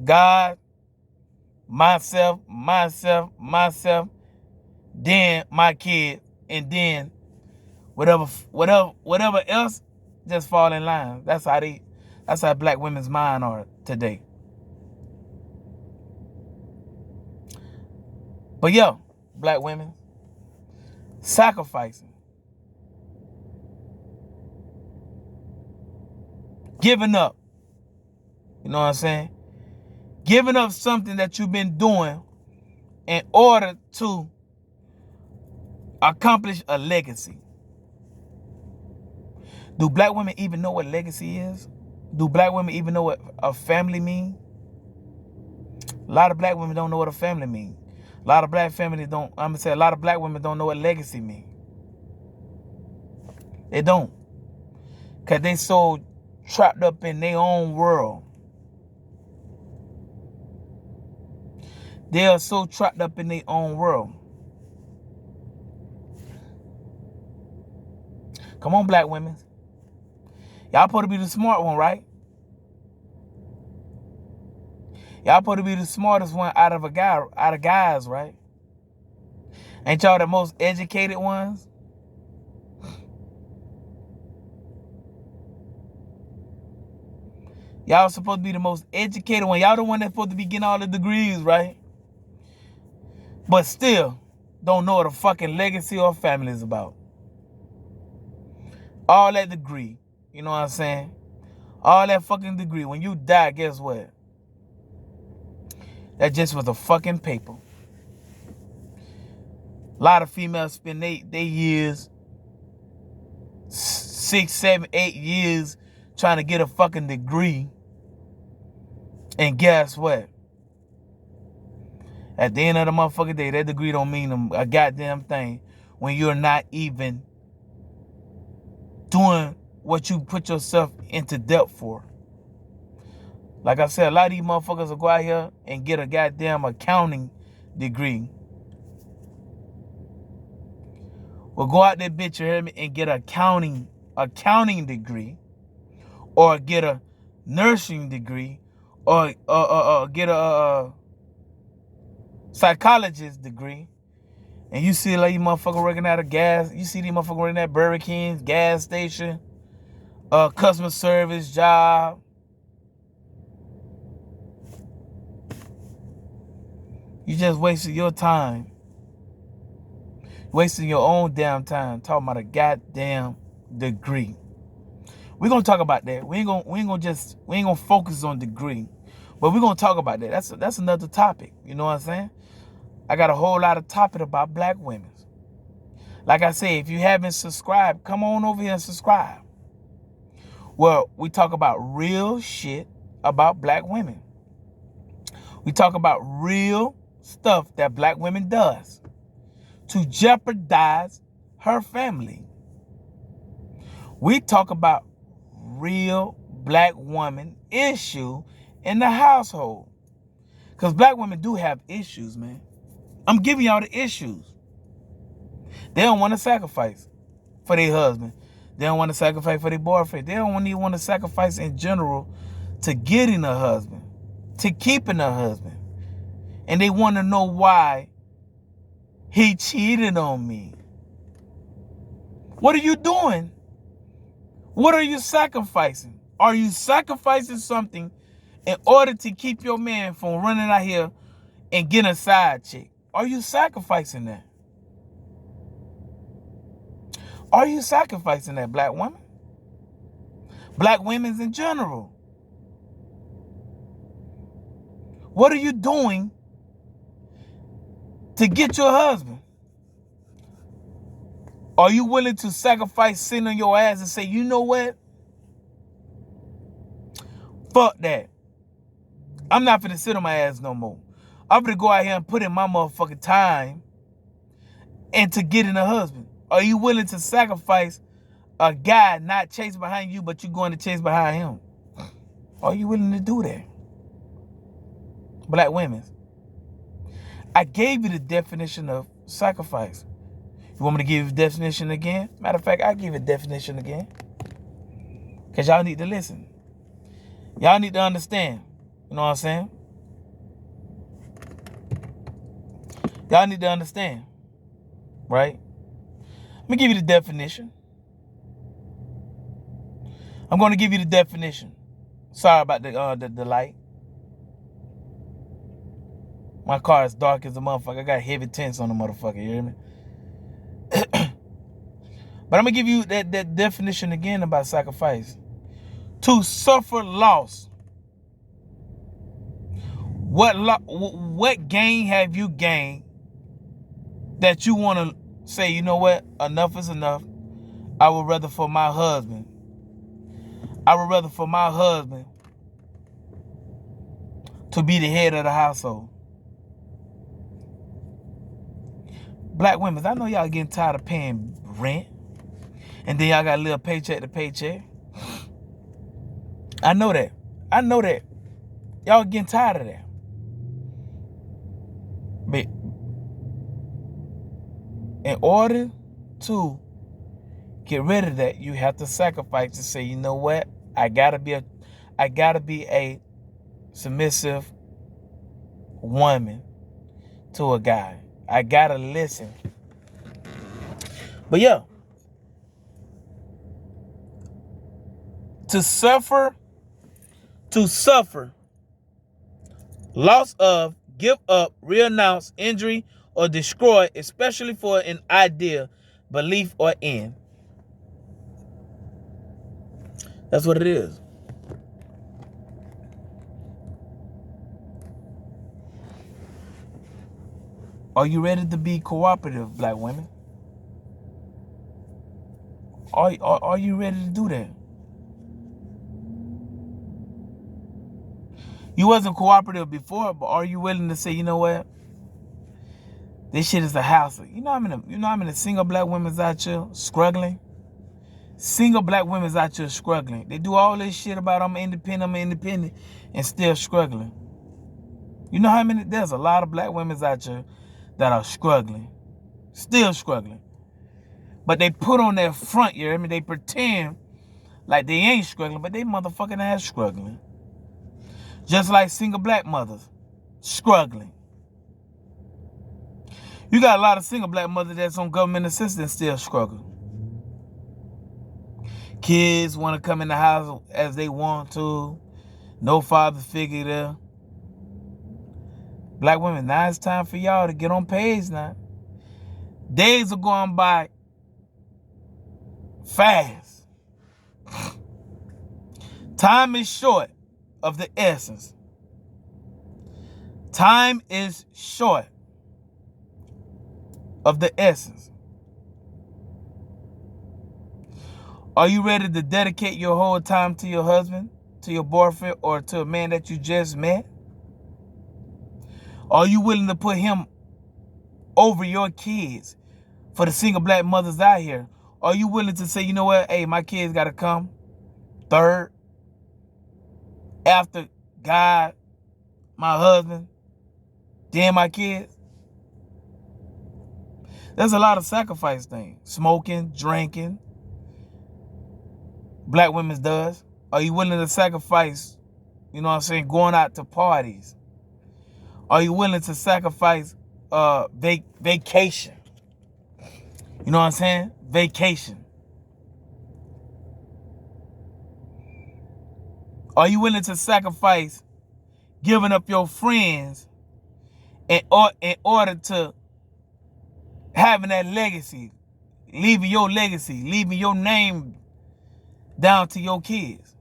God, myself, then my kids, and then whatever else just fall in line. That's how black women's mind are today. But yo, black women, sacrificing, giving up, you know what I'm saying? Giving up something that you've been doing in order to accomplish a legacy. Do black women even know what legacy is? Do black women even know what a family means? A lot of black women don't know what a family means. A lot of black women don't know what legacy means. They don't. Because they so trapped up in their own world. They are so trapped up in their own world. Come on, black women. Y'all supposed to be the smart one, right? Y'all supposed to be the smartest one out of guys, right? Ain't y'all the most educated ones? Y'all supposed to be the most educated one. Y'all the one that's supposed to be getting all the degrees, right? But still, don't know what a fucking legacy or family is about. All that degree, you know what I'm saying? All that fucking degree. When you die, guess what? That just was a fucking paper. A lot of females spend their years, 6, 7, 8 years trying to get a fucking degree. And guess what? At the end of the motherfucking day, that degree don't mean a goddamn thing when you're not even doing what you put yourself into debt for. Like I said, a lot of these motherfuckers will go out here and get a goddamn accounting degree. Will go out there, bitch, you hear me, and get an accounting degree, or get a nursing degree, or get a psychologist degree. And you see like you motherfucker working at a gas, you see these motherfuckers working at Burger King, gas station, customer service job. You just wasted your time. Wasting your own damn time talking about a goddamn degree. We're gonna talk about that. We ain't gonna focus on degree, but we're gonna talk about that. That's another topic. You know what I'm saying? I got a whole lot of topic about black women. Like I said, if you haven't subscribed, come on over here and subscribe. Well, we talk about real shit about black women. We talk about real stuff that black women does to jeopardize her family. We talk about real black woman issue in the household. Because black women do have issues, man. I'm giving y'all the issues. They don't want to sacrifice for their husband. They don't want to sacrifice for their boyfriend. They don't even want to sacrifice in general to getting a husband, to keeping a husband. And they want to know why He cheated on me. What are you doing? What are you sacrificing? Are you sacrificing something in order to keep your man from running out here and getting a side chick? Are you sacrificing that? Are you sacrificing that, black woman? Black women in general. What are you doing to get your husband? Are you willing to sacrifice sitting on your ass and say, you know what? Fuck that. I'm not finna sit on my ass no more. I'm finna go out here and put in my motherfucking time and to get in a husband. Are you willing to sacrifice a guy not chasing behind you, but you going to chase behind him? Are you willing to do that? Black women. I gave you the definition of sacrifice. You want me to give you the definition again? Matter of fact, I'll give you the definition again. Because y'all need to listen. Y'all need to understand. You know what I'm saying? Y'all need to understand. Right? Let me give you the definition. I'm going to give you the definition. Sorry about the light. My car is dark as a motherfucker. I got heavy tints on the motherfucker. You hear me? But I'm going to give you that definition again about sacrifice. To suffer loss. What gain have you gained that you want to say, you know what? Enough is enough. I would rather for my husband. I would rather for my husband to be the head of the household. Black women, I know y'all getting tired of paying rent. And then y'all got to live paycheck to paycheck. I know that. I know that. Y'all getting tired of that. But in order to get rid of that, you have to sacrifice to say, you know what? I gotta be a submissive woman to a guy. I gotta listen. But yeah. To suffer, loss of, give up, renounce, injury, or destroy, especially for an idea, belief, or end. That's what it is. Are you ready to be cooperative, black women? Are you ready to do that? You wasn't cooperative before, but are you willing to say, you know what? This shit is a hassle. You know how many single black women's out here struggling? Single black women's out here struggling. They do all this shit about I'm independent, and still struggling. You know how many? There's a lot of black women's out here that are struggling. Still struggling. But they put on their front, you hear me? They pretend like they ain't struggling, but they motherfucking ass struggling. Just like single black mothers struggling. You got a lot of single black mothers that's on government assistance still struggling. Kids want to come in the house as they want to. No father figure there. Black women, now it's time for y'all to get on page now. Days are going by fast. Time is short of the essence. Time is short of the essence. Are you ready to dedicate your whole time to your husband, to your boyfriend, or to a man that you just met? Are you willing to put him over your kids? For the single black mothers out here, are you willing to say, you know what? Hey, my kids got to come third after God, my husband, then my kids? There's a lot of sacrifice things. Smoking, drinking. Black women does. Are you willing to sacrifice, you know what I'm saying, going out to parties? Are you willing to sacrifice vacation. You know what I'm saying? Vacation. Are you willing to sacrifice giving up your friends in order to having that legacy, leaving your legacy, leaving your name down to your kids?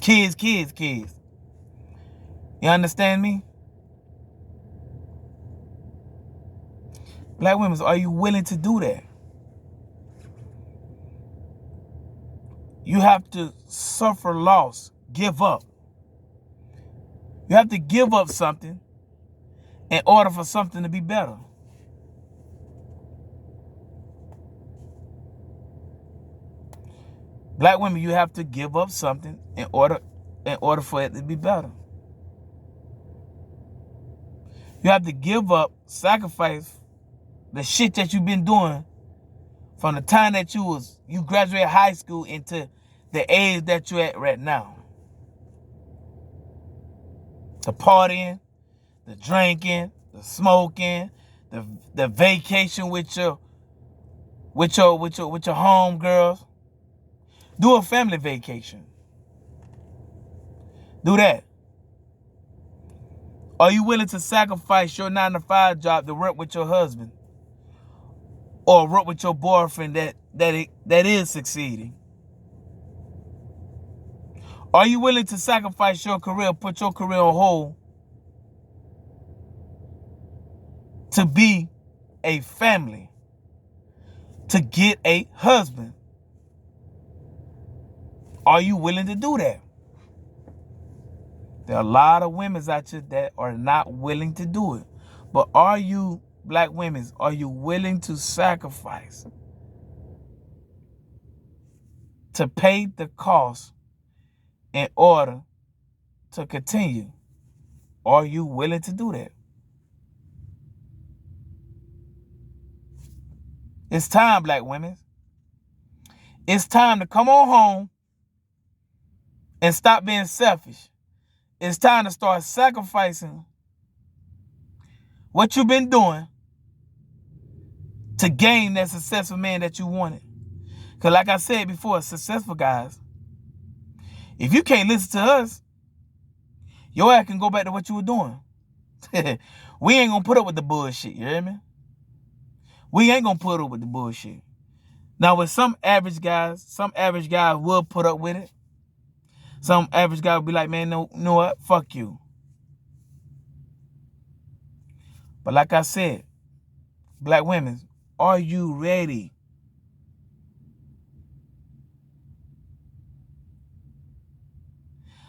Kids. You understand me? Black women, are you willing to do that? You have to suffer loss, give up. You have to give up something in order for something to be better. Black women, you have to give up something in order for it to be better. You have to give up, sacrifice the shit that you've been doing from the time that you graduated high school into the age that you're at right now. The partying, the drinking, the smoking, the vacation with your home girls. Do a family vacation. Do that. Are you willing to sacrifice your 9-to-5 job to work with your husband? Or work with your boyfriend that is succeeding? Are you willing to sacrifice your career, put your career on hold to be a family, to get a husband? Are you willing to do that? There are a lot of women out there that are not willing to do it. But are you, black women, are you willing to sacrifice to pay the cost in order to continue? Are you willing to do that? It's time, black women. It's time to come on home and stop being selfish. It's time to start sacrificing what you've been doing to gain that successful man that you wanted. Because like I said before, successful guys, if you can't listen to us, your ass can go back to what you were doing. We ain't going to put up with the bullshit, you hear me? We ain't going to put up with the bullshit. Now, with some average guys will put up with it. Some average guy will be like, man, no, you know what? Fuck you. But like I said, black women, are you ready?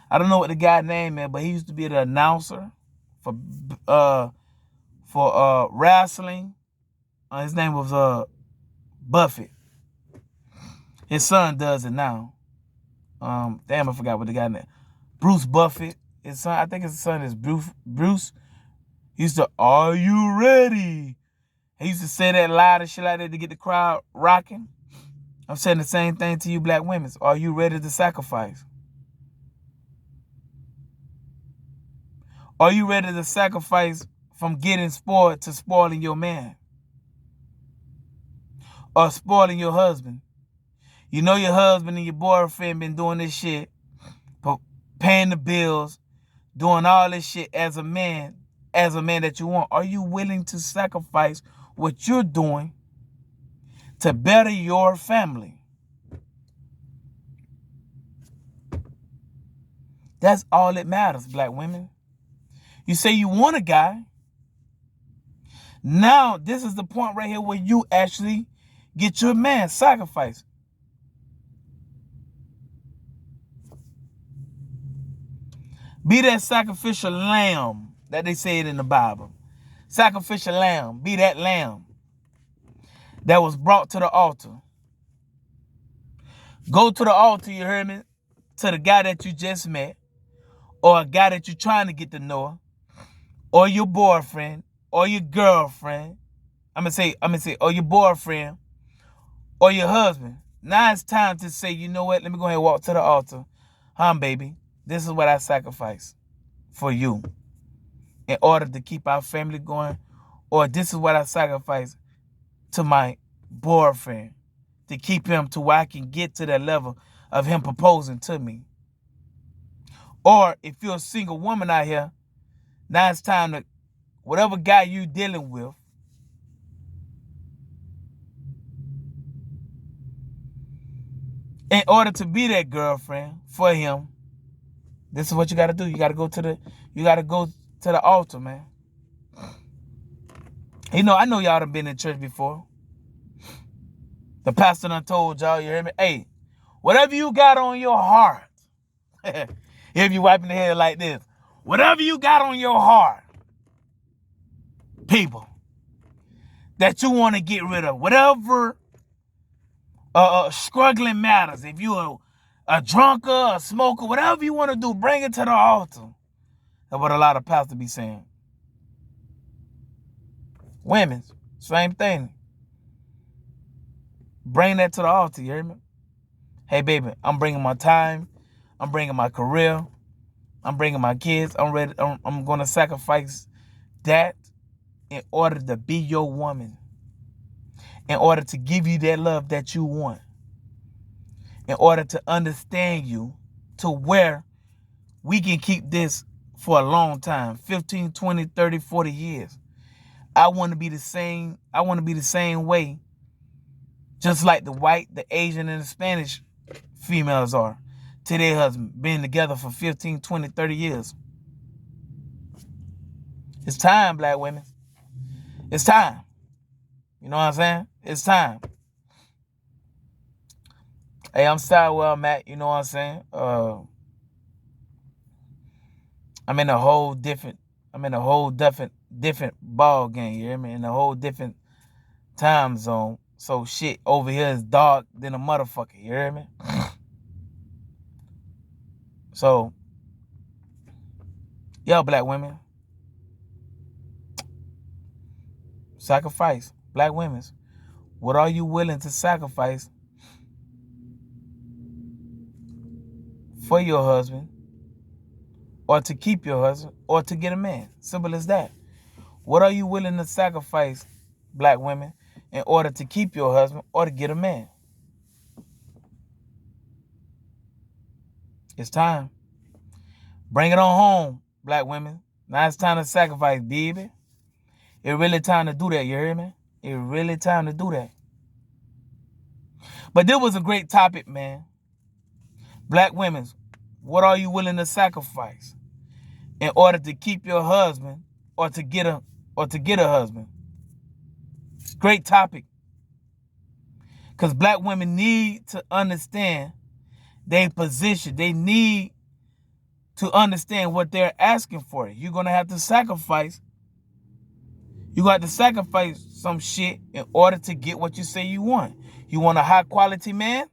I don't know what the guy's name is, but he used to be the announcer for wrestling. His name was Buffett. His son does it now. Damn, I forgot what the guy name. Bruce Buffett. His son, I think his son is Bruce. He used to, are you ready? He used to say that loud and shit like that to get the crowd rocking. I'm saying the same thing to you black women. Are you ready to sacrifice? Are you ready to sacrifice from getting spoiled to spoiling your man? Or spoiling your husband? You know your husband and your boyfriend been doing this shit, paying the bills, doing all this shit as a man that you want. Are you willing to sacrifice what you're doing to better your family? That's all that matters, black women. You say you want a guy. Now, this is the point right here where you actually get your man sacrificed. Be that sacrificial lamb that they said in the Bible. Sacrificial lamb. Be that lamb that was brought to the altar. Go to the altar, you heard me, to the guy that you just met, or a guy that you're trying to get to know, or your boyfriend, or your girlfriend. I'm gonna say, or your boyfriend, or your husband. Now it's time to say, you know what? Let me go ahead and walk to the altar. Baby, this is what I sacrifice for you in order to keep our family going, Or this is what I sacrifice to my boyfriend to keep him to where I can get to that level of him proposing to me. Or if you're a single woman out here, now it's time to, whatever guy you dealing with, in order to be that girlfriend for him, this is what you got to do. You got to go to the altar, man. You know, I know y'all done been in church before. The pastor done told y'all, you hear me? Hey, whatever you got on your heart, if you wiping the head like this, whatever you got on your heart, people, that you want to get rid of, whatever struggling matters, if you a drunker, a smoker, whatever you want to do, bring it to the altar. That's what a lot of pastors be saying. Women, same thing. Bring that to the altar, you hear me? Hey, baby, I'm bringing my time. I'm bringing my career. I'm bringing my kids. I'm ready. I'm going to sacrifice that in order to be your woman. In order to give you that love that you want. In order to understand you to where we can keep this for a long time. 15, 20, 30, 40 years. I want to be the same. I want to be the same way. Just like the white, the Asian, and the Spanish females are to their husband, being together for 15, 20, 30 years. It's time, black women. It's time. You know what I'm saying? It's time. Hey, I'm sorry where I'm at. You know what I'm saying? I'm in a whole different ball game. You hear me? In a whole different time zone. So shit over here is dark than a motherfucker. You hear me? So, yeah, black women. Sacrifice. Black women. What are you willing to sacrifice for your husband, or to keep your husband, or to get a man? Simple as that. What are you willing to sacrifice, black women, in order to keep your husband or to get a man? It's time. Bring it on home, black women. Now it's time to sacrifice, baby. It's really time to do that, you hear me? It's really time to do that. But this was a great topic, man. Black women, what are you willing to sacrifice in order to keep your husband or to get a husband? Great topic. Because black women need to understand their position. They need to understand what they're asking for. You're going to have to sacrifice. You got to sacrifice some shit in order to get what you say you want. You want a high quality man?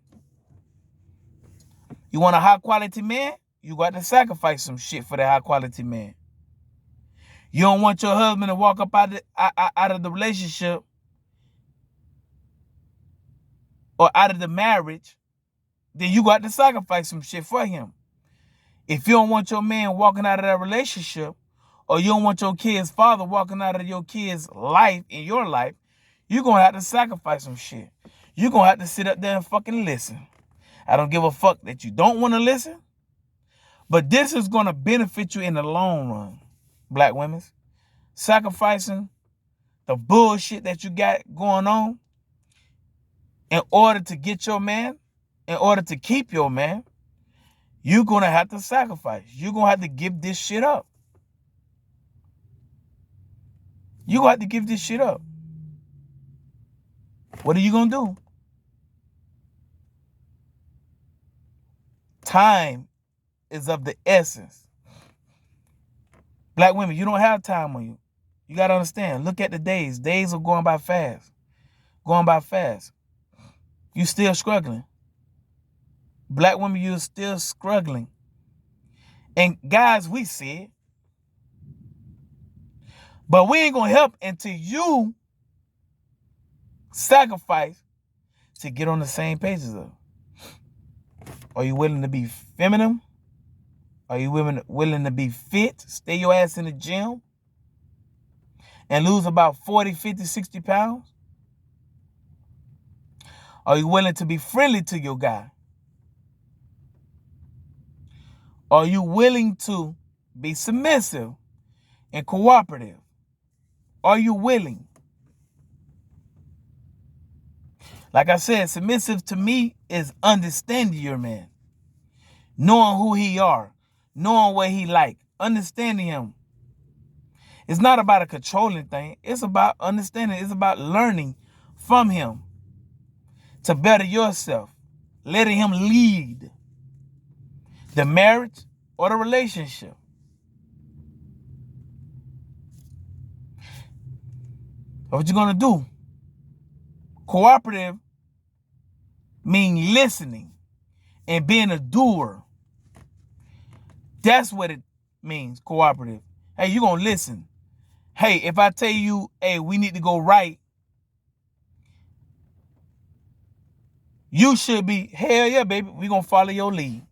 You want a high quality man? You got to sacrifice some shit for that high quality man. You don't want your husband to walk up out of the relationship or out of the marriage, then you got to sacrifice some shit for him. If you don't want your man walking out of that relationship, or you don't want your kid's father walking out of your kid's life in your life, you're going to have to sacrifice some shit. You're going to have to sit up there and fucking listen. I don't give a fuck that you don't want to listen, but this is going to benefit you in the long run, black women. Sacrificing the bullshit that you got going on in order to get your man, in order to keep your man, you're going to have to sacrifice. You're going to have to give this shit up. You're going to have to give this shit up. What are you going to do? Time is of the essence. Black women, you don't have time on you. You got to understand. Look at the days. Days are going by fast. Going by fast. You still struggling. Black women, you're still struggling. And guys, we see it. But we ain't going to help until you sacrifice to get on the same page as us. Are you willing to be feminine? Are you willing to be fit? Stay your ass in the gym and lose about 40, 50, 60 pounds? Are you willing to be friendly to your guy? Are you willing to be submissive and cooperative? Are you willing? Like I said, submissive to me is understanding your man, knowing who he are, knowing what he like, understanding him. It's not about a controlling thing. It's about understanding. It's about learning from him to better yourself, letting him lead the marriage or the relationship. What you gonna do? Cooperative means listening and being a doer. That's what it means, cooperative. Hey, you gonna listen. Hey, if I tell you, hey, we need to go right, you should be, hell yeah, baby, we gonna follow your lead.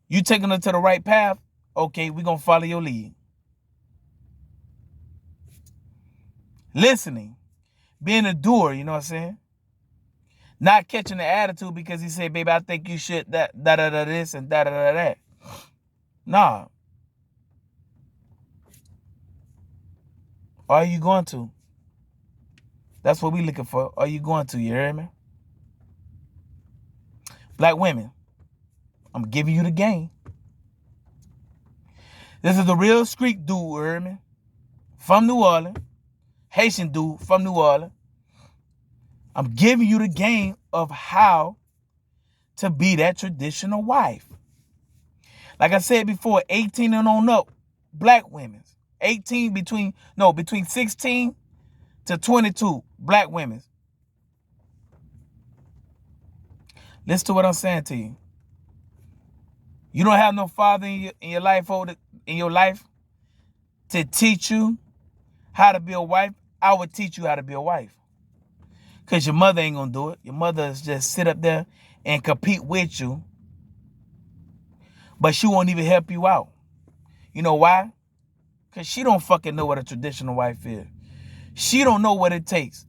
You taking her to the right path, okay, we gonna follow your lead. Listening, being a doer, you know what I'm saying? Not catching the attitude because he said, baby, I think you should da-da-da this and da-da-da that. Nah. Are you going to? That's what we looking for. Are you going to? You hear me? Black women, I'm giving you the game. This is the real street dude, you hear me? From New Orleans. Haitian dude from New Orleans. I'm giving you the game of how to be that traditional wife. Like I said before, 18 and on up, black women. Between 16 to 22, black women. Listen to what I'm saying to you. You don't have no father in your life to teach you how to be a wife. I would teach you how to be a wife. Because your mother ain't going to do it. Your mother is just sit up there and compete with you. But she won't even help you out. You know why? Because she don't fucking know what a traditional wife is. She don't know what it takes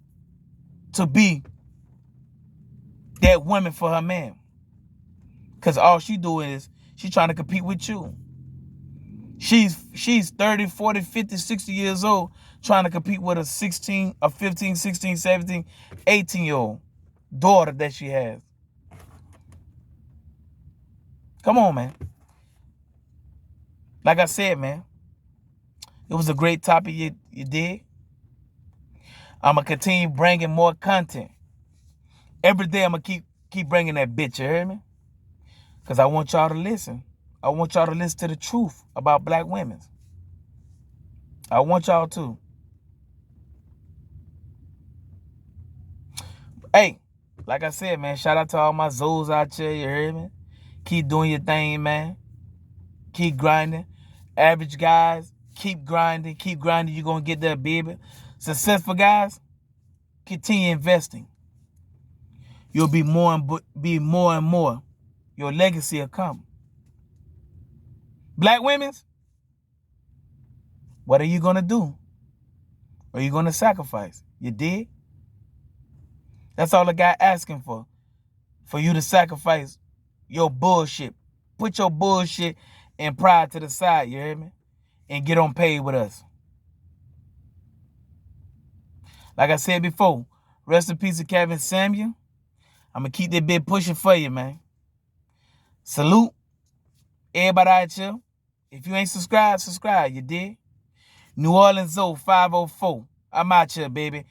to be that woman for her man. Because all she doing is she trying to compete with you. She's 30, 40, 50, 60 years old trying to compete with a 15, 16, 17, 18-year-old daughter that she has. Come on, man. Like I said, man, it was a great topic you did. I'm going to continue bringing more content. Every day I'm going to keep bringing that bitch, you hear me? Because I want y'all to listen. I want y'all to listen to the truth about black women. I want y'all to. Hey, like I said, man, shout out to all my Zoes out here, you hear me? Keep doing your thing, man. Keep grinding. Average guys, keep grinding. Keep grinding. You're going to get there, baby. Successful guys, continue investing. You'll be more and more. Your legacy will come. Black women, what are you going to do? Are you going to sacrifice? You did? That's all the guy asking for you to sacrifice your bullshit. Put your bullshit and pride to the side, you hear me? And get on paid with us. Like I said before, rest in peace to Kevin Samuel. I'm going to keep that bit pushing for you, man. Salute everybody out here. If you ain't subscribed, subscribe, you did? New Orleans Zoe 504. I'm out here, baby.